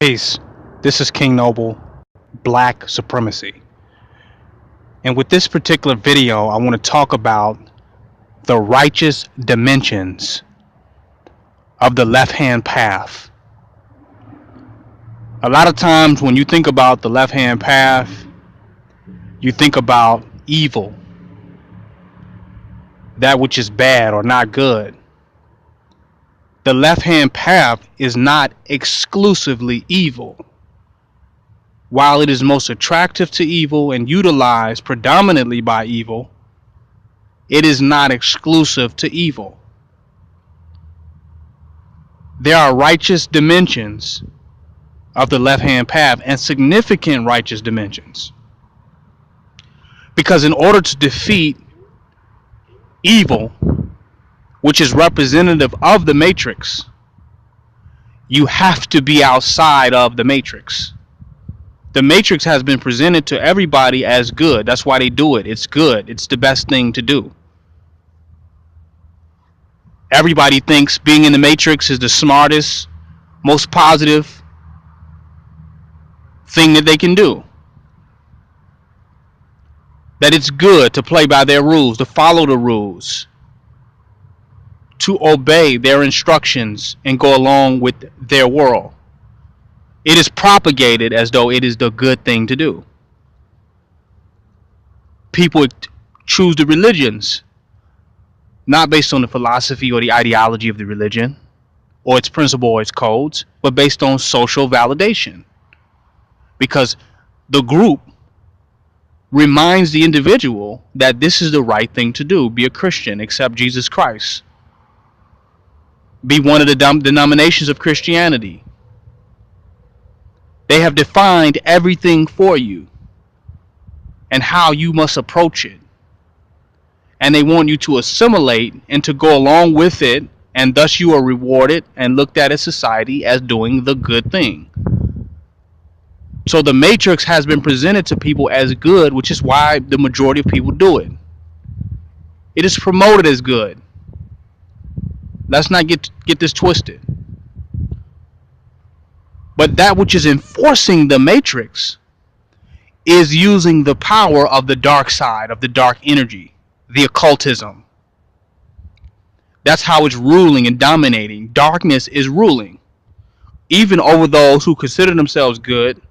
Peace. This is King Noble, Black Supremacy. And with this particular video, I want to talk about the righteous dimensions of the left-hand path. A lot of times when you think about the left-hand path, you think about evil, that which is bad or not good. The left-hand path is not exclusively evil. While it is most attractive to evil and utilized predominantly by evil, it is not exclusive to evil. There are righteous dimensions of the left-hand path and significant righteous dimensions. Because in order to defeat evil, which is representative of the matrix, you have to be outside of the matrix. The matrix has been presented to everybody as good. That's why they do it. It's good. It's the best thing to do. Everybody thinks being in the matrix is the smartest, most positive thing that they can do. That it's good to play by their rules, to follow the rules, to obey their instructions and go along with their world. It is propagated as though it is the good thing to do. People choose the religions not based on the philosophy or the ideology of the religion or its principle or its codes, but based on social validation. Because the group reminds the individual that this is the right thing to do. Be a Christian, accept Jesus Christ. Be one of the denominations of Christianity. They have defined everything for you and how you must approach it. And they want you to assimilate and to go along with it, and thus you are rewarded and looked at as society as doing the good thing. So the matrix has been presented to people as good, which is why the majority of people do it. It is promoted as good. Let's not get this twisted. But that which is enforcing the matrix is using the power of the dark side, of the dark energy, the occultism. That's how it's ruling and dominating. Darkness is ruling, even over those who consider themselves good,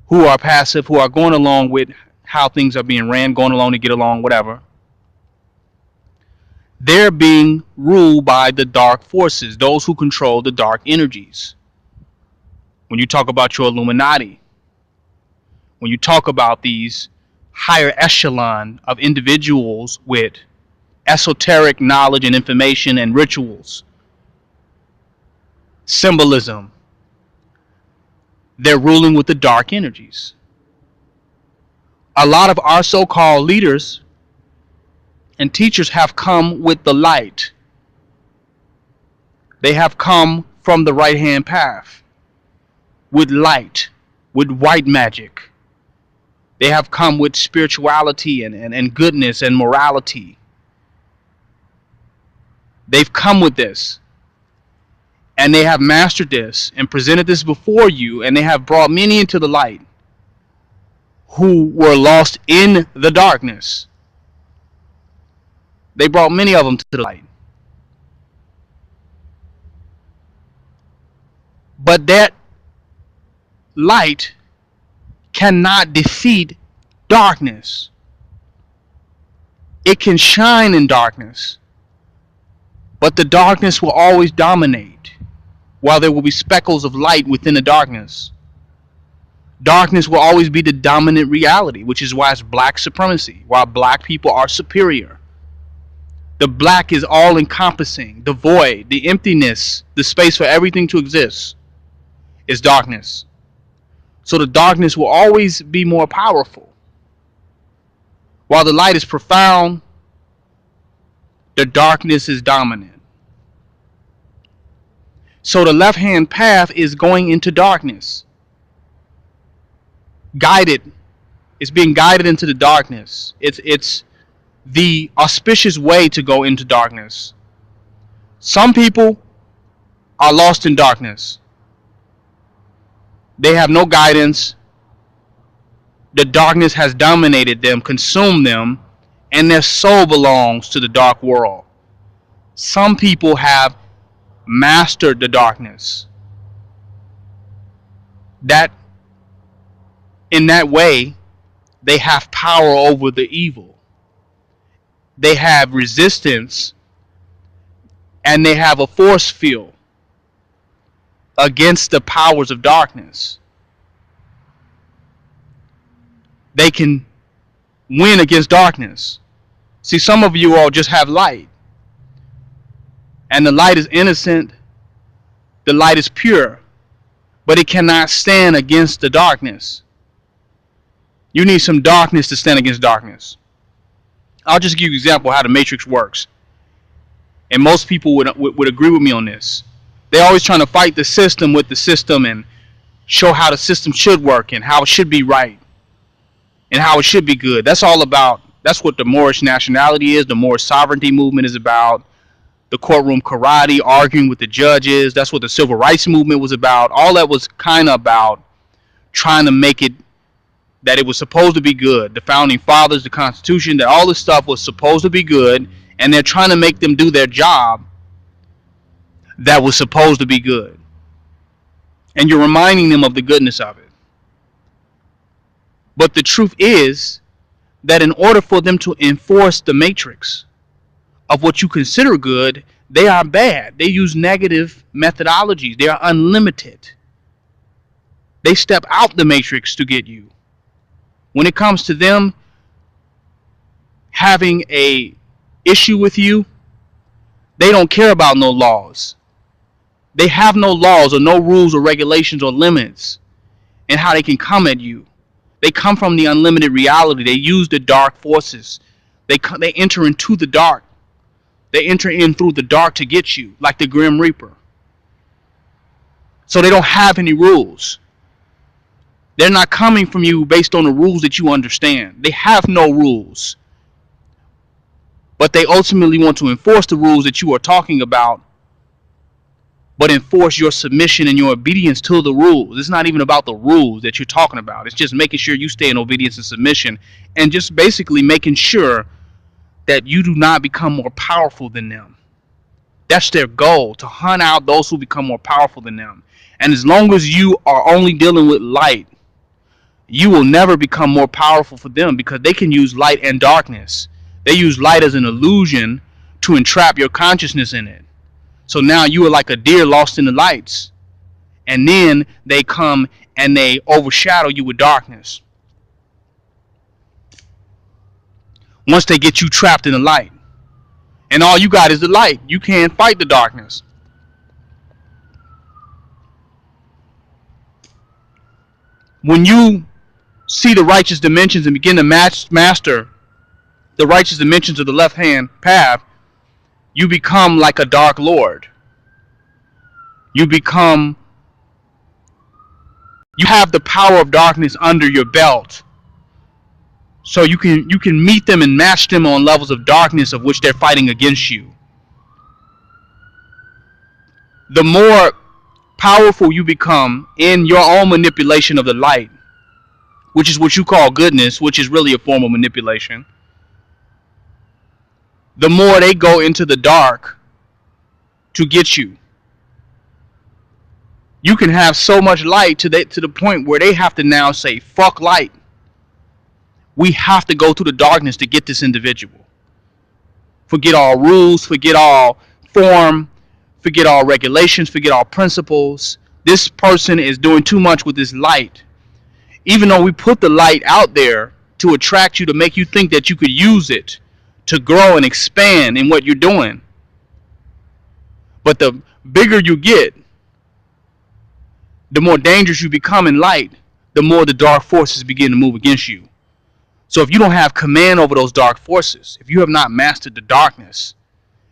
who are passive, who are going along with how things are being ran, going along to get along, whatever. They're being ruled by the dark forces, those who control the dark energies. When you talk about your Illuminati, when you talk about these higher echelon of individuals with esoteric knowledge and information and rituals, symbolism, they're ruling with the dark energies. A lot of our so-called leaders and teachers have come with the light. They have come from the right-hand path with light, with white magic. They have come with spirituality and goodness and morality. They've come with this. And they have mastered this and presented this before you, and they have brought many into the light who were lost in the darkness. They brought many of them to the light. But that light cannot defeat darkness. It can shine in darkness, but the darkness will always dominate, while there will be speckles of light within the darkness. Darkness will always be the dominant reality, which is why it's black supremacy, while black people are superior. The black is all-encompassing. The void, the emptiness, the space for everything to exist is darkness. So the darkness will always be more powerful. While the light is profound, the darkness is dominant. So the left-hand path is going into darkness. Guided. It's being guided into the darkness. It's the auspicious way to go into darkness. Some people are lost in darkness. They have no guidance. The darkness has dominated them, consumed them, and their soul belongs to the dark world. Some people have mastered the darkness. That in that way, they have power over the evil. They have resistance, and they have a force field against the powers of darkness. They can win against darkness. See, some of you all just have light, and the light is innocent, the light is pure, but it cannot stand against the darkness. You need some darkness to stand against darkness. I'll just give you an example of how the matrix works, and most people would agree with me on this. They're always trying to fight the system with the system and show how the system should work and how it should be right and how it should be good. That's what the Moorish nationality is. The Moorish sovereignty movement is about. The courtroom karate, arguing with the judges. That's what the civil rights movement was about. All that was kind of about trying to make it that it was supposed to be good. The founding fathers, the Constitution, that all this stuff was supposed to be good, and they're trying to make them do their job that was supposed to be good. And you're reminding them of the goodness of it. But the truth is that in order for them to enforce the matrix of what you consider good, they are bad. They use negative methodologies. They are unlimited. They step out the matrix to get you. When it comes to them having a issue with you, they don't care about no laws. They have no laws or no rules or regulations or limits in how they can come at you. They come from the unlimited reality. They use the dark forces. They enter into the dark. They enter in through the dark to get you, like the Grim Reaper. So they don't have any rules. They're not coming from you based on the rules that you understand. They have no rules. But they ultimately want to enforce the rules that you are talking about, but enforce your submission and your obedience to the rules. It's not even about the rules that you're talking about. It's just making sure you stay in obedience and submission, and just basically making sure that you do not become more powerful than them. That's their goal, to hunt out those who become more powerful than them. And as long as you are only dealing with light, you will never become more powerful for them, because they can use light and darkness. They use light as an illusion to entrap your consciousness in it. So now you are like a deer lost in the lights. And then they come and they overshadow you with darkness. Once they get you trapped in the light. And all you got is the light. You can't fight the darkness. When you see the righteous dimensions and begin to master the righteous dimensions of the left-hand path, you become like a dark lord. You have the power of darkness under your belt. So you can meet them and match them on levels of darkness of which they're fighting against you. The more powerful you become in your own manipulation of the light, which is what you call goodness, which is really a form of manipulation, the more they go into the dark to get you. You can have so much light to the point where they have to now say, fuck light. We have to go through the darkness to get this individual. Forget all rules, forget all form, forget all regulations, forget all principles. This person is doing too much with this light. Even though we put the light out there to attract you, to make you think that you could use it to grow and expand in what you're doing. But the bigger you get, the more dangerous you become in light, the more the dark forces begin to move against you. So if you don't have command over those dark forces, if you have not mastered the darkness,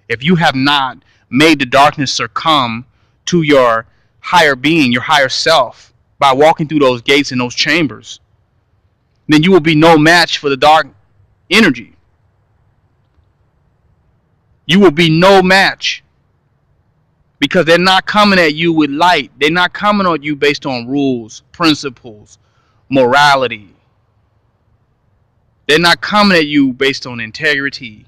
if you have not made the darkness succumb to your higher being, your higher self, by walking through those gates and those chambers, then you will be no match for the dark energy. You will be no match Because they're not coming at you with light. They're not coming at you based on rules, principles, morality. They're not coming at you based on integrity.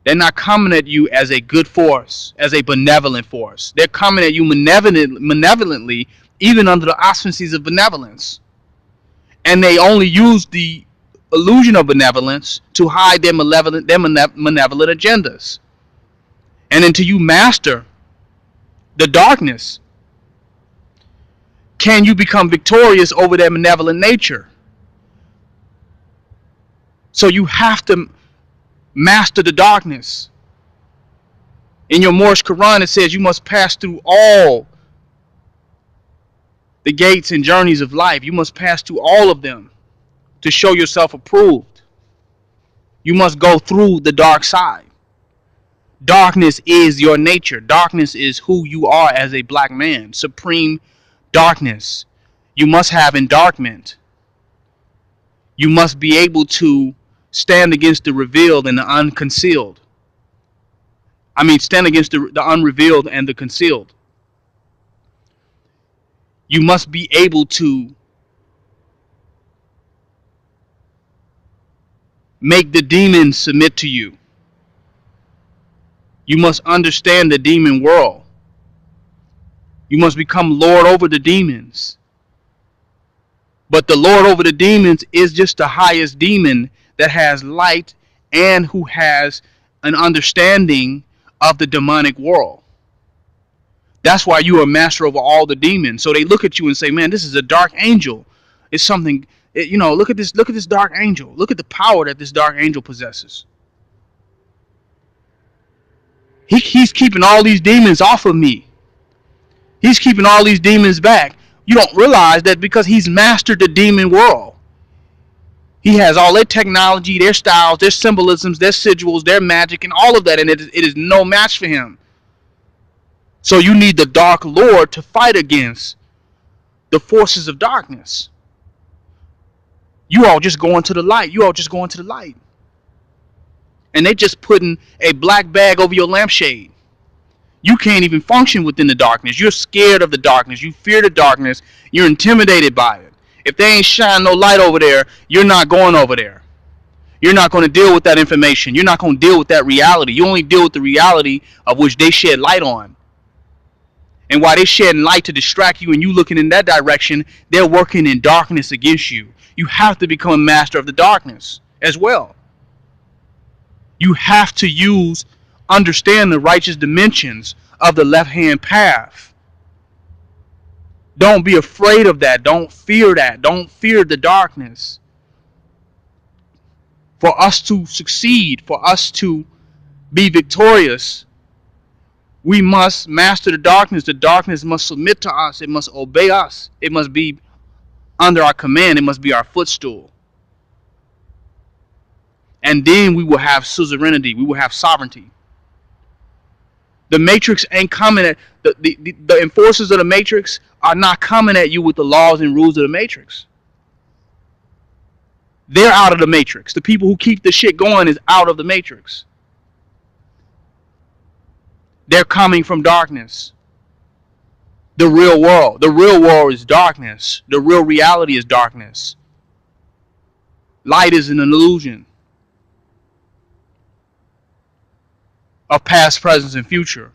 They're not coming at you as a good force, as a benevolent force. They're coming at you malevolently, even under the auspices of benevolence. And they only use the illusion of benevolence to hide their malevolent agendas. And until you master the darkness, can you become victorious over their malevolent nature? So you have to master the darkness. In your Moorish Quran, it says you must pass through all the gates and journeys of life. You must pass through all of them to show yourself approved. You must go through the dark side. Darkness is your nature. Darkness is who you are as a black man. Supreme darkness. You must have endarkment. You must be able to stand against the revealed and the unconcealed. Stand against the unrevealed and the concealed. You must be able to make the demons submit to you. You must understand the demon world. You must become Lord over the demons. But the Lord over the demons is just the highest demon that has light and who has an understanding of the demonic world. That's why you are master over all the demons. So they look at you and say, man, this is a dark angel. It's something, look at this dark angel. Look at the power that this dark angel possesses. He's keeping all these demons off of me. He's keeping all these demons back. You don't realize that because he's mastered the demon world. He has all their technology, their styles, their symbolisms, their sigils, their magic, and all of that, and it is no match for him. So you need the Dark Lord to fight against the forces of darkness. You all just going to the light. You all just going to the light. And they just putting a black bag over your lampshade. You can't even function within the darkness. You're scared of the darkness. You fear the darkness. You're intimidated by it. If they ain't shine no light over there, you're not going over there. You're not going to deal with that information. You're not going to deal with that reality. You only deal with the reality of which they shed light on. And while they're shedding light to distract you and you looking in that direction, they're working in darkness against you. You have to become a master of the darkness as well. You have to understand the righteous dimensions of the left-hand path. Don't be afraid of that. Don't fear that. Don't fear the darkness. For us to succeed, for us to be victorious, we must master the darkness. The darkness must submit to us. It must obey us. It must be under our command. It must be our footstool. And then we will have suzerainty. We will have sovereignty. The Matrix ain't coming at the enforcers of the Matrix are not coming at you with the laws and rules of the Matrix. They're out of the Matrix. The people who keep the shit going is out of the Matrix. They're coming from darkness. The real world. The real world is darkness. The real reality is darkness. Light is an illusion of past, present, and future.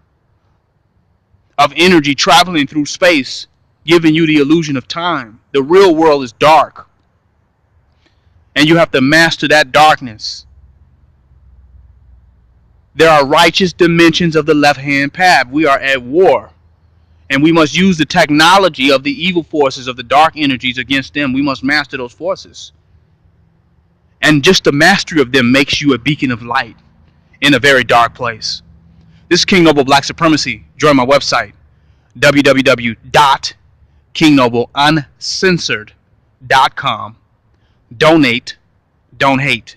Of energy traveling through space, giving you the illusion of time. The real world is dark. And you have to master that darkness. There are righteous dimensions of the left-hand path. We are at war. And we must use the technology of the evil forces of the dark energies against them. We must master those forces. And just the mastery of them makes you a beacon of light in a very dark place. This is King Noble Black Supremacy. Join my website, www.kingnobleuncensored.com. Donate, don't hate.